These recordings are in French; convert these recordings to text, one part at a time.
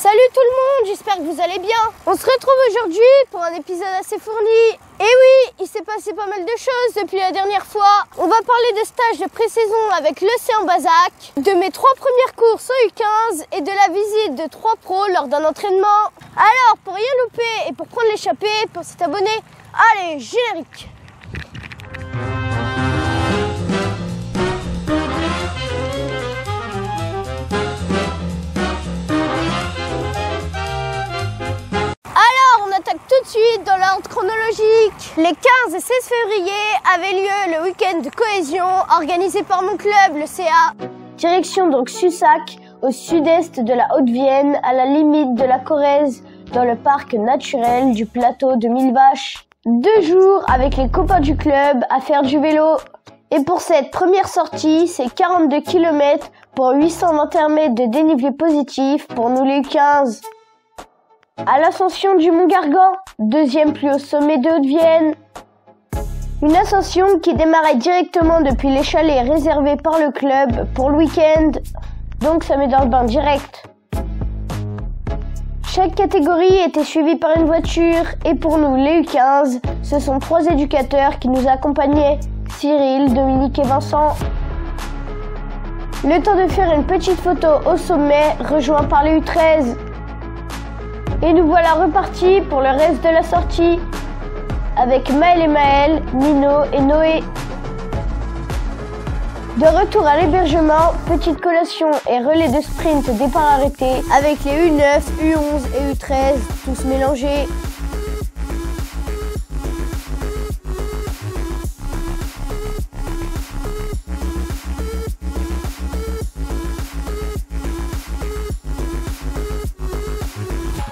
Salut tout le monde, j'espère que vous allez bien. On se retrouve aujourd'hui pour un épisode assez fourni. Et oui, il s'est passé pas mal de choses depuis la dernière fois. On va parler de stage de pré-saison avec l'Océan Bazac, de mes 3 premières courses au U15 et de la visite de 3 pros lors d'un entraînement. Alors, pour rien louper et pour prendre l'échappée, pour s'abonner, allez, générique. Tout de suite dans l'ordre chronologique. Les 15 et 16 février avait lieu le week-end de cohésion organisé par mon club, le CA. Direction donc Sussac, au sud-est de la Haute-Vienne, à la limite de la Corrèze, dans le parc naturel du plateau de Millevaches. 2 jours avec les copains du club à faire du vélo. Et pour cette première sortie, c'est 42 km pour 821 mètres de dénivelé positif pour nous les 15. À l'ascension du Mont Gargan, 2e plus haut sommet de Haute-Vienne. Une ascension qui démarrait directement depuis les chalets réservés par le club pour le week-end, donc ça met dans le bain direct. Chaque catégorie était suivie par une voiture et pour nous les U15, ce sont 3 éducateurs qui nous accompagnaient, Cyril, Dominique et Vincent. Le temps de faire une petite photo au sommet, rejoint par les U13. Et nous voilà repartis pour le reste de la sortie avec Maël et Maël, Nino et Noé. De retour à l'hébergement, petite collation et relais de sprint départ arrêté avec les U9, U11 et U13 tous mélangés.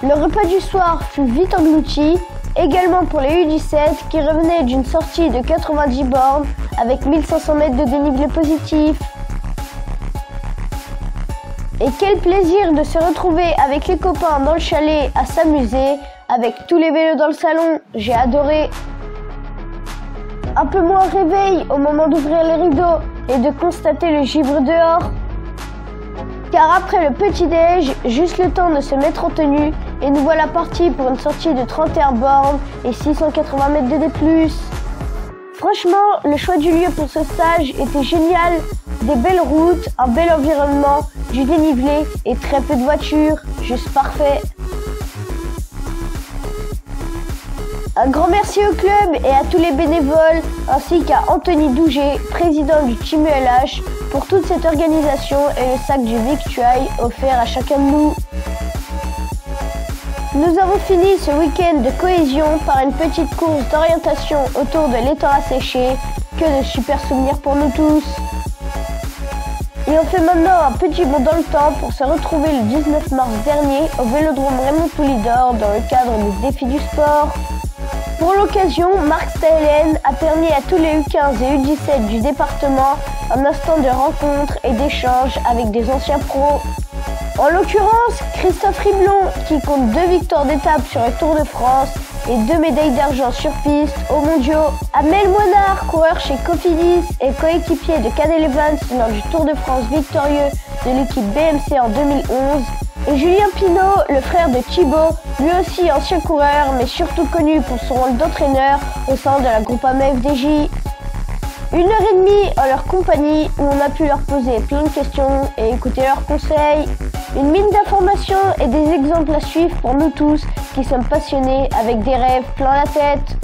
Le repas du soir fut vite englouti, également pour les U17 qui revenaient d'une sortie de 90 bornes avec 1500 mètres de dénivelé positif. Et quel plaisir de se retrouver avec les copains dans le chalet à s'amuser, avec tous les vélos dans le salon, j'ai adoré. Un peu moins réveil au moment d'ouvrir les rideaux et de constater le givre dehors. Car après le petit-déj, juste le temps de se mettre en tenue et nous voilà partis pour une sortie de 31 bornes et 680 mètres de D+. Franchement, le choix du lieu pour ce stage était génial. Des belles routes, un bel environnement, du dénivelé et très peu de voitures, juste parfait. Un grand merci au club et à tous les bénévoles, ainsi qu'à Anthony Douget, président du Team ULH, pour toute cette organisation et le sac du victuailles offert à chacun de nous. Nous avons fini ce week-end de cohésion par une petite course d'orientation autour de l'étang asséché, que de super souvenirs pour nous tous. Et on fait maintenant un petit bond dans le temps pour se retrouver le 19 mars dernier au Vélodrome Raymond Poulidor dans le cadre du défi du sport. Pour l'occasion, Marc Staelen a permis à tous les U15 et U17 du département un instant de rencontre et d'échange avec des anciens pros. En l'occurrence, Christophe Riblon, qui compte 2 victoires d'étape sur le Tour de France et 2 médailles d'argent sur piste aux mondiaux. Amel Moinard, coureur chez Cofidis et coéquipier de Cadel Evans lors du Tour de France victorieux de l'équipe BMC en 2011. Et Julien Pinault, le frère de Thibaut, lui aussi ancien coureur, mais surtout connu pour son rôle d'entraîneur au sein de la Groupama FDJ. 1h30 en leur compagnie où on a pu leur poser plein de questions et écouter leurs conseils. Une mine d'informations et des exemples à suivre pour nous tous qui sommes passionnés avec des rêves plein la tête.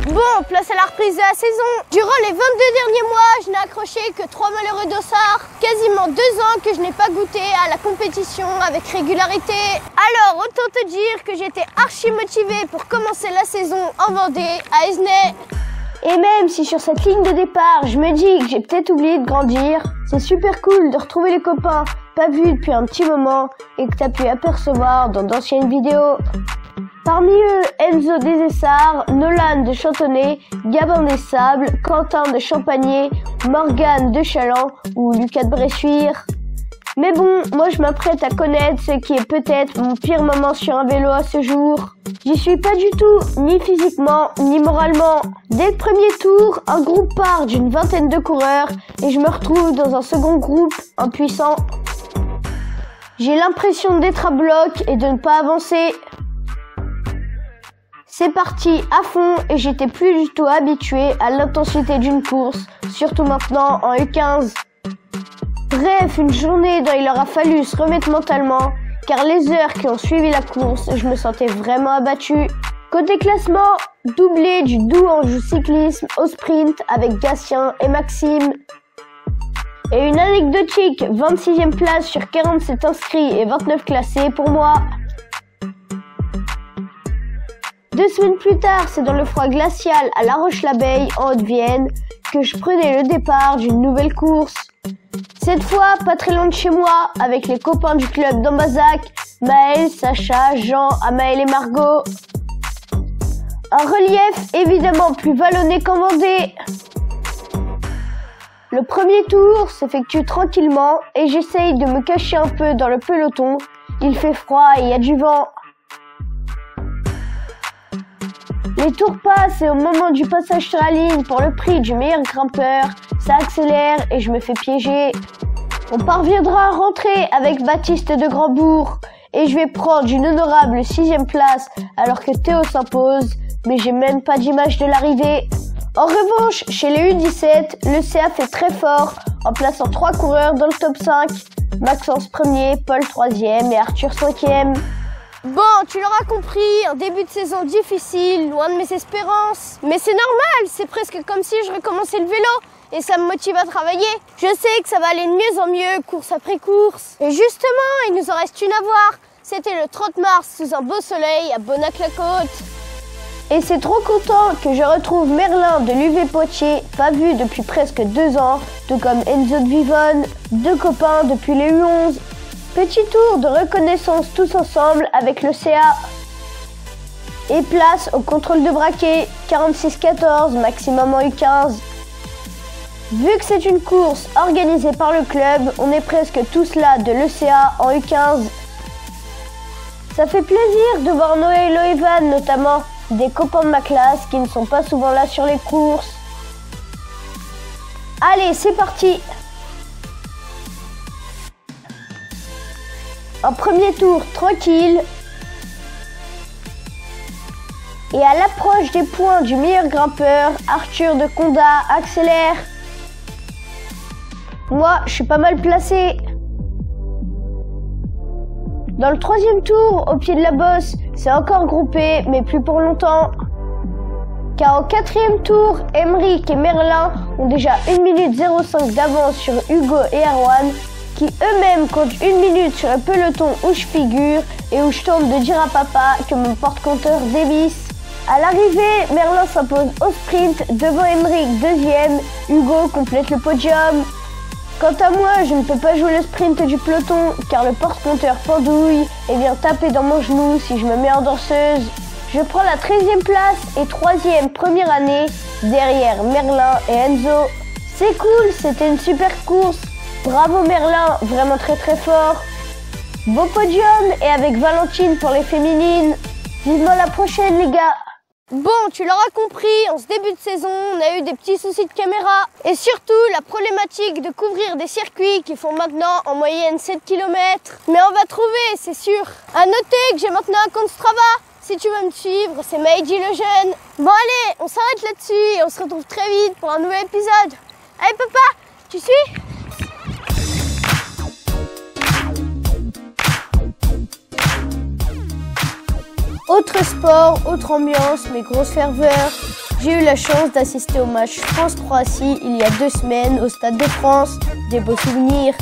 Bon, place à la reprise de la saison. Durant les 22 derniers mois, je n'ai accroché que 3 malheureux dossards. Quasiment 2 ans que je n'ai pas goûté à la compétition avec régularité. Alors, autant te dire que j'étais archi motivée pour commencer la saison en Vendée, à Aisnay. Et même si sur cette ligne de départ, je me dis que j'ai peut-être oublié de grandir, c'est super cool de retrouver les copains, pas vus depuis un petit moment, et que tu as pu apercevoir dans d'anciennes vidéos. Parmi eux, Enzo Desessarts, Nolan de Chantonnay, Gabin des Sables, Quentin de Champagné, Morgane de Chaland ou Lucas de Bressuire. Mais bon, moi je m'apprête à connaître ce qui est peut-être mon pire moment sur un vélo à ce jour. J'y suis pas du tout, ni physiquement, ni moralement. Dès le premier tour, un groupe part d'une 20aine de coureurs et je me retrouve dans un second groupe, impuissant. J'ai l'impression d'être à bloc et de ne pas avancer. C'est parti à fond et j'étais plus du tout habituée à l'intensité d'une course, surtout maintenant en U15. Bref, une journée dont il aura fallu se remettre mentalement, car les heures qui ont suivi la course, je me sentais vraiment abattue. Côté classement, doublé du Doubs Anjou cyclisme au sprint avec Gatien et Maxime. Et une anecdotique, 26e place sur 47 inscrits et 29 classés pour moi. 2 semaines plus tard, c'est dans le froid glacial à La Roche-l'Abeille en Haute-Vienne que je prenais le départ d'une nouvelle course. Cette fois, pas très loin de chez moi, avec les copains du club d'Ambazac, Maël, Sacha, Jean, Amaël et Margot. Un relief évidemment plus vallonné qu'en Vendée. Le premier tour s'effectue tranquillement et j'essaye de me cacher un peu dans le peloton. Il fait froid et il y a du vent. Les tours passent et au moment du passage sur la ligne pour le prix du meilleur grimpeur, ça accélère et je me fais piéger. On parviendra à rentrer avec Baptiste de Grandbourg et je vais prendre une honorable 6e place alors que Théo s'impose, mais j'ai même pas d'image de l'arrivée. En revanche, chez les U17, le CA fait très fort en plaçant 3 coureurs dans le top 5. Maxence 1er, Paul 3e et Arthur 5e. Bon, tu l'auras compris, un début de saison difficile, loin de mes espérances. Mais c'est normal, c'est presque comme si je recommençais le vélo et ça me motive à travailler. Je sais que ça va aller de mieux en mieux, course après course. Et justement, il nous en reste une à voir. C'était le 30 mars sous un beau soleil à Bonnac-la-Côte. Et c'est trop content que je retrouve Merlin de l'UV Poitiers, pas vu depuis presque 2 ans, tout comme Enzo de Vivonne, 2 copains depuis les U11. Petit tour de reconnaissance tous ensemble avec le CA. Et place au contrôle de braquet, 46-14, maximum en U15. Vu que c'est une course organisée par le club, on est presque tous là de l'ECA en U15. Ça fait plaisir de voir Noé et Loévan notamment, des copains de ma classe qui ne sont pas souvent là sur les courses. Allez, c'est parti! Un premier tour tranquille. Et à l'approche des points du meilleur grimpeur, Arthur de Condat accélère. Moi, je suis pas mal placé. Dans le 3e tour, au pied de la bosse, c'est encore groupé, mais plus pour longtemps. Car au 4e tour, Emeric et Merlin ont déjà 1 minute 05 d'avance sur Hugo et Erwan, qui eux-mêmes comptent 1 minute sur le peloton où je figure et où je tente de dire à papa que mon porte-compteur dévisse. À l'arrivée, Merlin s'impose au sprint devant Emeric 2e, Hugo complète le podium. Quant à moi, je ne peux pas jouer le sprint du peloton car le porte-compteur pendouille et vient taper dans mon genou si je me mets en danseuse. Je prends la 13e place et 3e première année derrière Merlin et Enzo. C'est cool, c'était une super course. Bravo Merlin, vraiment très très fort. Beau podium et avec Valentine pour les féminines. Vivement la prochaine les gars. Bon, tu l'auras compris, en ce début de saison, on a eu des petits soucis de caméra. Et surtout, la problématique de couvrir des circuits qui font maintenant en moyenne 7 km. Mais on va trouver, c'est sûr. À noter que j'ai maintenant un compte Strava. Si tu veux me suivre, c'est Maïdi le jeune. Bon allez, on s'arrête là-dessus et on se retrouve très vite pour un nouvel épisode. Allez papa, tu suis ? Autre sport, autre ambiance, mais grosse ferveur. J'ai eu la chance d'assister au match France-Croatie il y a 2 semaines au Stade de France. Des beaux souvenirs.